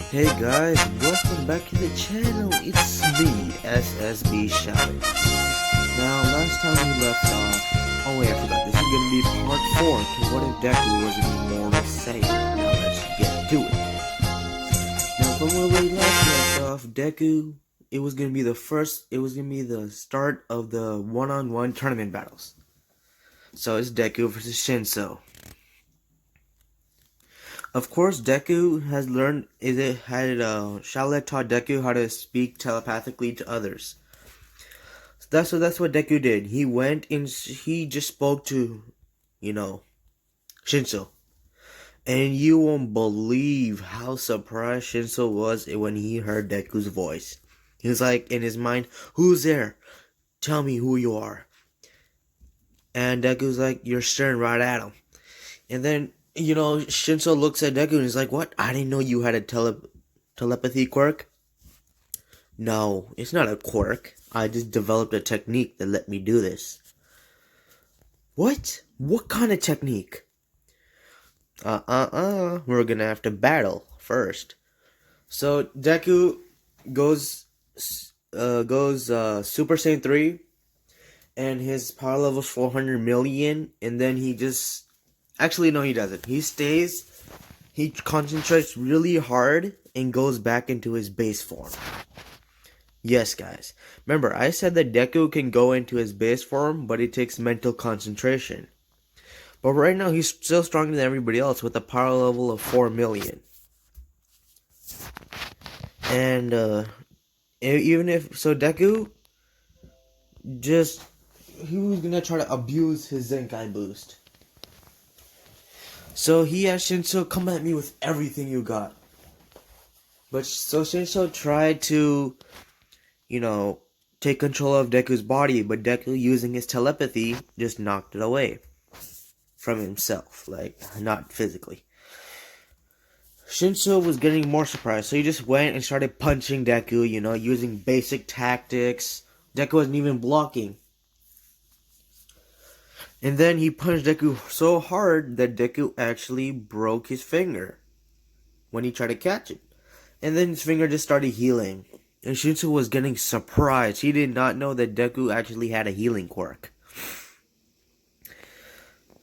Hey guys, welcome back to the channel. It's me, SSB Shouting. Now, last time we left off, oh wait, I forgot. This is gonna be part 4 to what if Deku was an immortal saiyan. Now let's get to it. Now, from where we last left off, Deku, it was gonna be the start of the one-on-one tournament battles. So it's Deku versus Shinso. Of course, Deku has learned. Charlotte taught Deku how to speak telepathically to others. So that's what Deku did. He went and he just spoke to, Shinso, and you won't believe how surprised Shinso was when he heard Deku's voice. He was like in his mind, "Who's there? Tell me who you are." And Deku's like, "You're staring right at him." And then Shinso looks at Deku and he's like, "What? I didn't know you had a telepathy quirk." "No, it's not a quirk. I just developed a technique that let me do this." "What? What kind of technique?" We're gonna have to battle first. So Deku goes Super Saiyan 3, and his power level is 400 million, and then he just... Actually, no, he doesn't. He concentrates really hard and goes back into his base form. Yes, guys. Remember, I said that Deku can go into his base form, but it takes mental concentration. But right now, he's still stronger than everybody else with a power level of 4 million. And, Deku he was gonna try to abuse his Zenkai boost. So he asked Shinso, "Come at me with everything you got." But so Shinso tried to, take control of Deku's body, but Deku, using his telepathy, just knocked it away from himself, like, not physically. Shinso was getting more surprised, so he just went and started punching Deku, using basic tactics. Deku wasn't even blocking. And then he punched Deku so hard that Deku actually broke his finger when he tried to catch it. And then his finger just started healing. And Shinso was getting surprised. He did not know that Deku actually had a healing quirk.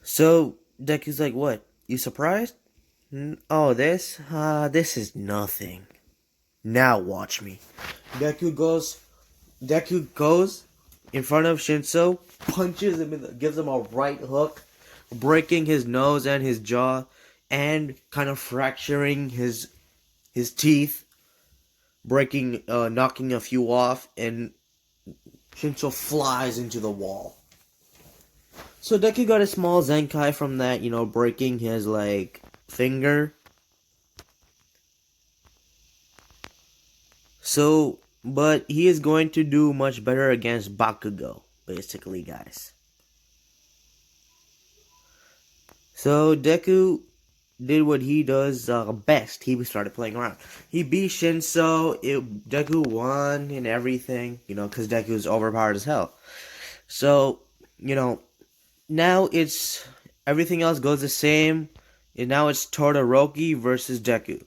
So Deku's like, "What? You surprised? Oh, this is nothing. Now watch me." Deku goes in front of Shinso, punches him, gives him a right hook, breaking his nose and his jaw, and kind of fracturing his teeth, knocking a few off, and Shinso flies into the wall. So Deku got a small Zenkai from that, breaking his, finger. So, but he is going to do much better against Bakugo, basically, guys. So Deku did what he does best. He started playing around. He beat Shinso. Deku won and everything, because Deku is overpowered as hell. So, now it's... everything else goes the same. And now it's Todoroki versus Deku.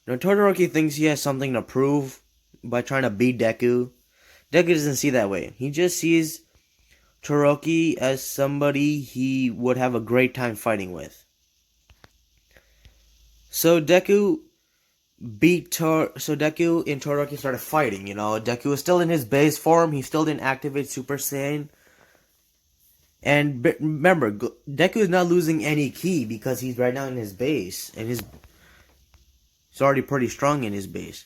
Now, Todoroki thinks he has something to prove by trying to beat Deku. Deku doesn't see that way. He just sees Todoroki as somebody he would have a great time fighting with. So Deku and Todoroki started fighting, Deku was still in his base form. He still didn't activate Super Saiyan. And remember, Deku is not losing any ki because he's right now in his base. And he's already pretty strong in his base.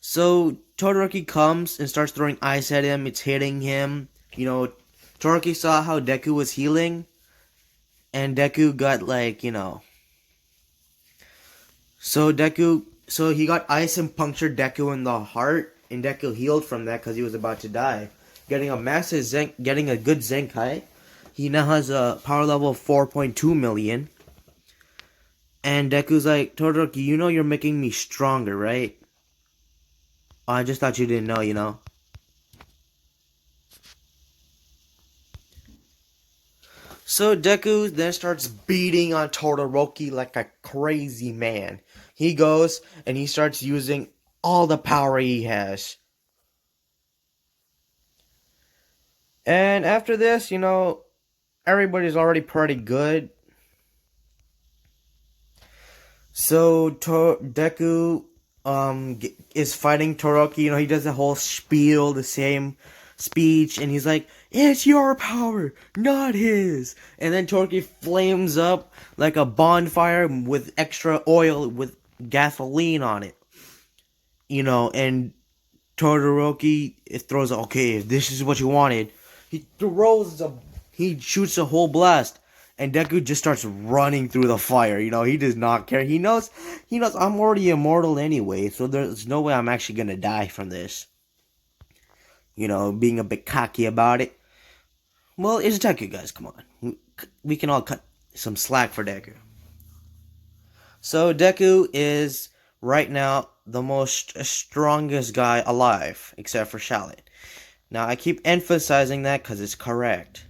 So Todoroki comes and starts throwing ice at him. It's hitting him. Todoroki saw how Deku was healing. And Deku got So he got ice and punctured Deku in the heart. And Deku healed from that because he was about to die. Getting a good Zenkai. He now has a power level of 4.2 million. And Deku's like, "Todoroki, you're making me stronger, right?" "Oh, I just thought you didn't know, So Deku then starts beating on Todoroki like a crazy man. he goes and he starts using all the power he has. And after this, everybody's already pretty good. So Deku is fighting Todoroki. He does the whole spiel, the same speech, and he's like, "It's your power, not his." And then Todoroki flames up like a bonfire with extra oil with gasoline on it. And Todoroki throws, "Okay, if this is what you wanted." He shoots a whole blast. And Deku just starts running through the fire. He does not care. He knows I'm already immortal anyway, so there's no way I'm actually gonna die from this. Being a bit cocky about it. Well, it's Deku, guys. Come on, we can all cut some slack for Deku. So Deku is right now the most strongest guy alive, except for Charlotte. Now I keep emphasizing that because it's correct.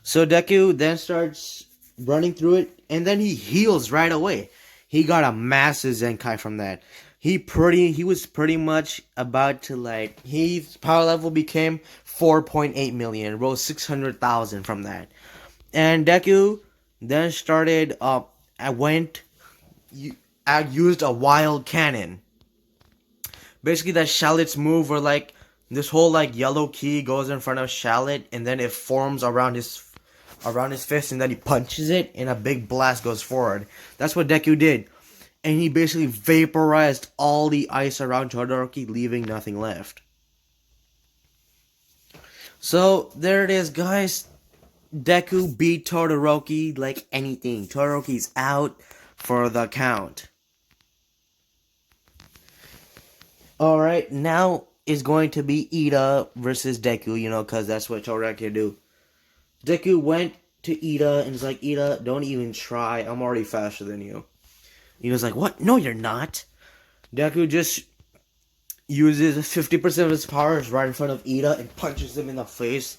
So Deku then starts running through it, and then he heals right away. He got a massive Zenkai from that. He was pretty much about to his power level became 4.8 million, rose 600,000 from that. And Deku then started used a wild cannon. Basically that Shallot's move where this whole yellow key goes in front of Shallot and then it forms around his fist and then he punches it and a big blast goes forward. That's what Deku did. And he basically vaporized all the ice around Todoroki, leaving nothing left. So there it is, guys. Deku beat Todoroki like anything. Todoroki's out for the count. Alright, now is going to be Ida versus Deku, because that's what Todoroki do. Deku went to Ida and was like, "Ida, don't even try. I'm already faster than you." Ida's like, "What? No, you're not." Deku just uses 50% of his powers right in front of Ida and punches him in the face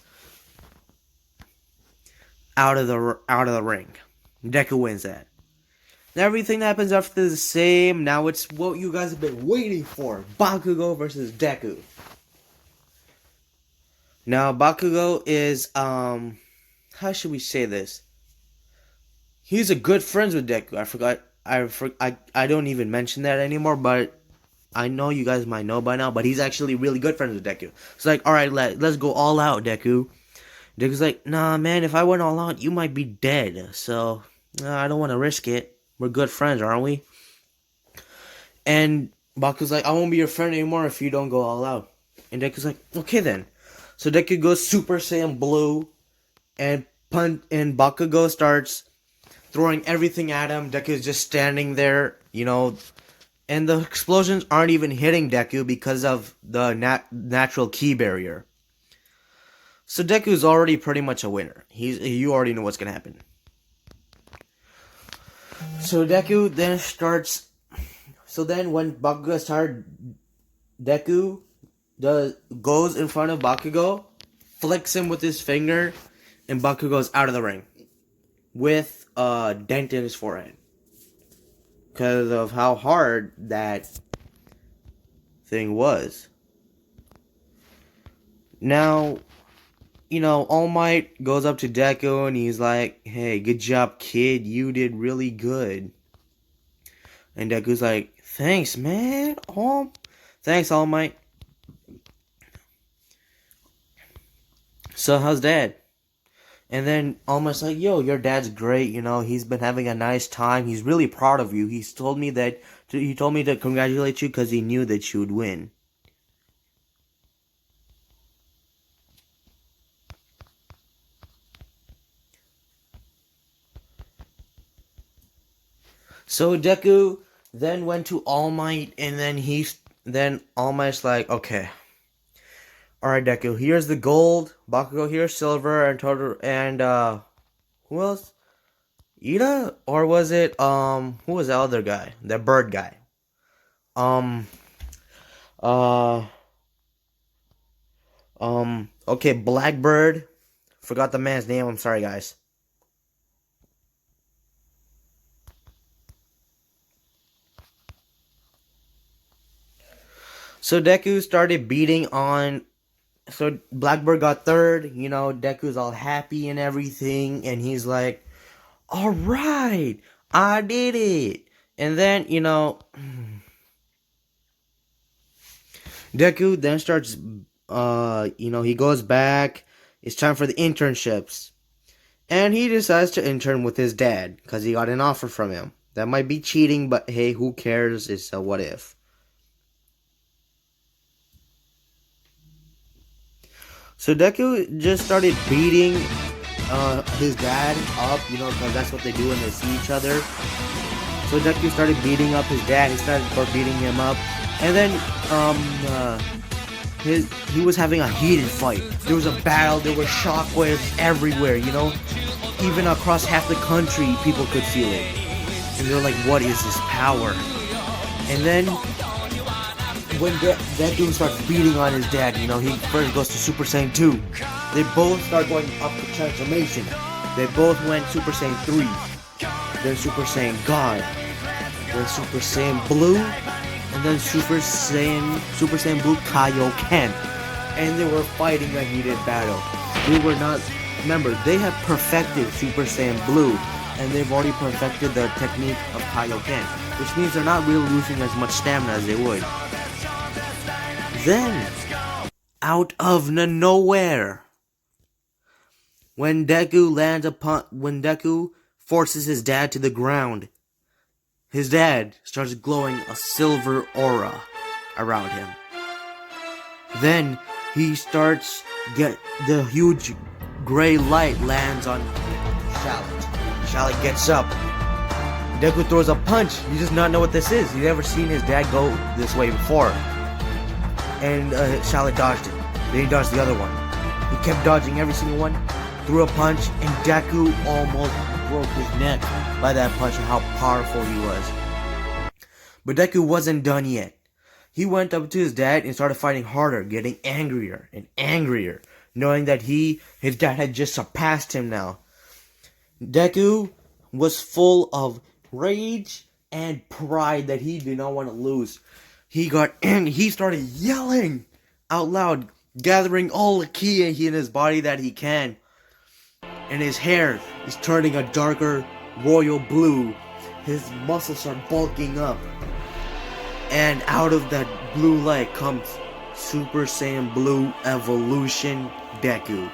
out of the ring. Deku wins that. Everything that happens after is the same. Now it's what you guys have been waiting for. Bakugo versus Deku. Now Bakugo is how should we say this? He's a good friends with Deku. I don't even mention that anymore, but I know you guys might know by now, but he's actually really good friends with Deku. It's like, "Alright, let's go all out, Deku." Deku's like, "Nah, man, if I went all out, you might be dead. So, I don't want to risk it. We're good friends, aren't we?" And Baku's like, "I won't be your friend anymore if you don't go all out." And Deku's like, "Okay then." So Deku goes Super Saiyan Blue, and Bakugo starts throwing everything at him. Deku's just standing there, and the explosions aren't even hitting Deku because of the natural ki barrier. So Deku's already pretty much a winner. You already know what's gonna happen. So Deku then starts. So then when Bakugo is tired, Deku goes in front of Bakugo, flicks him with his finger, and Bakugo's out of the ring with a dent in his forehead because of how hard that thing was. Now, All Might goes up to Deku and he's like, "Hey, good job, kid. You did really good." And Deku's like, "Thanks, man. Thanks, All Might." "So, how's Dad?" And then All Might's like, "Yo, your dad's great. He's been having a nice time. He's really proud of you. He told me to congratulate you because he knew that you would win." So Deku then went to All Might, and then All Might's like, "Okay, alright, Deku, here's the gold, Bakugo here's silver, and who else? Ida? Or was it, who was the other guy? The bird guy. Um, uh, okay, Blackbird. Forgot the man's name, I'm sorry, guys. So Deku started beating on. So Blackbird got third. Deku's all happy and everything, and he's like, "All right, I did it." And then Deku then starts. He goes back. It's time for the internships. And he decides to intern with his dad because he got an offer from him. That might be cheating, but hey, who cares? It's a what if. So Deku just started beating his dad up, because that's what they do when they see each other. So Deku started beating up his dad. He started beating him up. And then he was having a heated fight. There was a battle. There were shockwaves everywhere, Even across half the country, people could feel it. And they're like, what is this power? And then, when Deku starts beating on his dad, he first goes to Super Saiyan 2. They both start going up to transformation. They both went Super Saiyan 3. Then Super Saiyan God. Then Super Saiyan Blue. And then Super Saiyan Blue Kaioken. And they were fighting a heated battle. Remember, they have perfected Super Saiyan Blue, and they've already perfected the technique of Kaioken, which means they're not really losing as much stamina as they would. Then, out of nowhere, when Deku forces his dad to the ground, his dad starts glowing a silver aura around him. Then he starts the huge gray light lands on Shallot. Shallot gets up. Deku throws a punch. He does not know what this is. He's never seen his dad go this way before. And Shallot dodged it. Then he dodged the other one. He kept dodging every single one. Threw a punch, and Deku almost broke his neck by that punch and how powerful he was. But Deku wasn't done yet. He went up to his dad and started fighting harder, getting angrier and angrier, knowing that his dad had just surpassed him now. Deku was full of rage and pride that he did not want to lose. He got angry. He started yelling out loud, gathering all the ki in his body that he can. And his hair is turning a darker royal blue. His muscles start bulking up. And out of that blue light comes Super Saiyan Blue Evolution Deku.